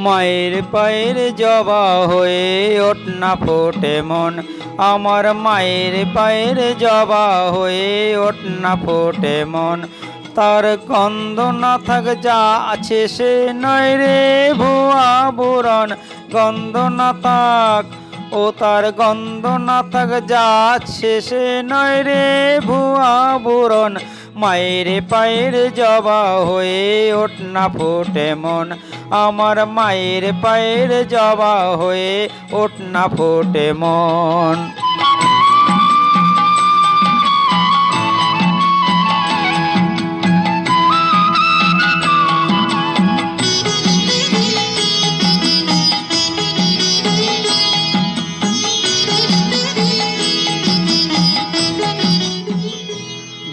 মায়ের পায়ের জবা হয়ে ওঠ না ফোটে মন, আমার মায়ের পায়ের জবা হয়ে ওঠ না ফোটে মন। তার গন্ধ না থাক যা আছে সে নয় রে ভুয়া বুরন, গন্ধ না থাক ও তার গন্ধ না থাক যা আছে সে নয় রে ভুয়া বুরন। মায়ের পায়ের জবা হয়ে ওঠ না ফোটে মন, আমার মায়ের পায়ের জবা হয়ে ওঠ না ফোটে মন।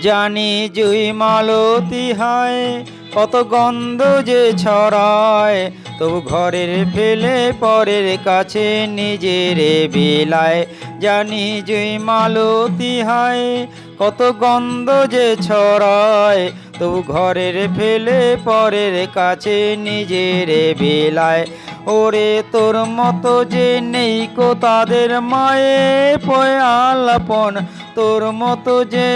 জানি জুই মালতী হয় কত গন্ধ যে ছড়ায়, তবু ঘরের ফেলে পরের কাছে নিজের বিলায়। জানি জুই মালতী হয় কত গন্ধ যে ছড়ায়, তবু ঘরের ফেলে পরের কাছে নিজের বিলায়। ওরে তোর মতো যে নেই কো তাদের মায়ে পয়ালাপন, তোর মতো যে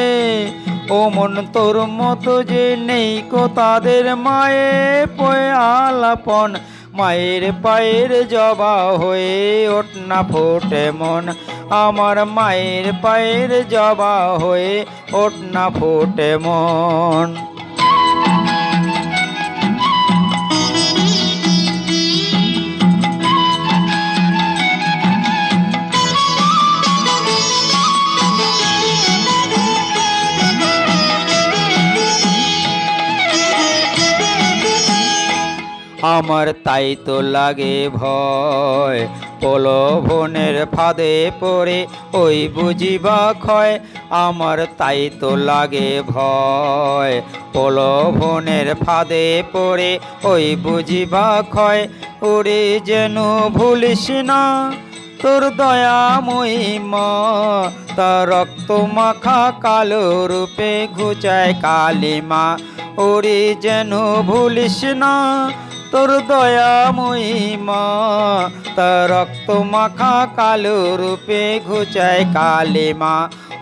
ও মন তোর মতো যে নেই কো তাদের মায়ে পয়ালাপন। মায়ের পায়ের জবা হয়ে ওঠ না ফোটে মন, আমার মায়ের পায়ের জবা হয়ে ওঠ না ফোটে মন। আমার তাই তো লাগে ভয়, প্রলোভনের ফাঁদে পড়ে ওই বুঝিবা ক্ষয়। আমার তাই তো লাগে ভয়, প্রলোভনের ফাঁদে পড়ে ওই বুঝিবা ক্ষয়। ওরে যেন ভুলিস না তোর দয়াময়ী মা, তার রক্ত মাখা কালো রূপে ঘুচায় কালিমা। ওরে যেন ভুলিস না তোর দয়াময়ী মা, তার রক্ত মাখা কালো রূপে ঘুচায় কালিমা।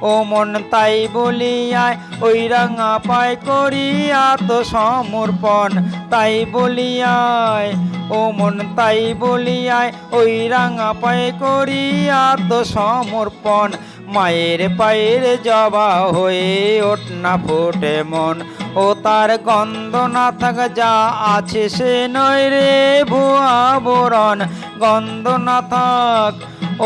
ও মন তাই বলিয়ায় ওই রাঙা পায় করিয়া তো সমর্পণ, তাই বলিয়ায় ও মন তাই বলিয়ায় ওই রাঙা পায় করিয়া তো সমর্পণ। মায়ের পায়ের জবা হয়ে ওঠ না ফোটে মন, ও তার গন্ধ না থাক যা আছে সে নয় রে ভুয়া বোরন, গন্ধ না থাক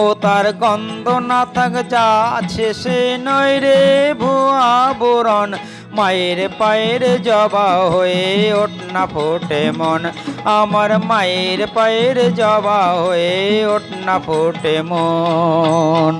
ও তার গন্ধ না থাক যা আছে সে নয় রে ভুয়া বোরন। মায়ের পায়ের জবা হয়ে ওঠ না ফোটে মন, আমার মায়ের পায়ের জবা হয়ে ওঠ না ফোটে মন।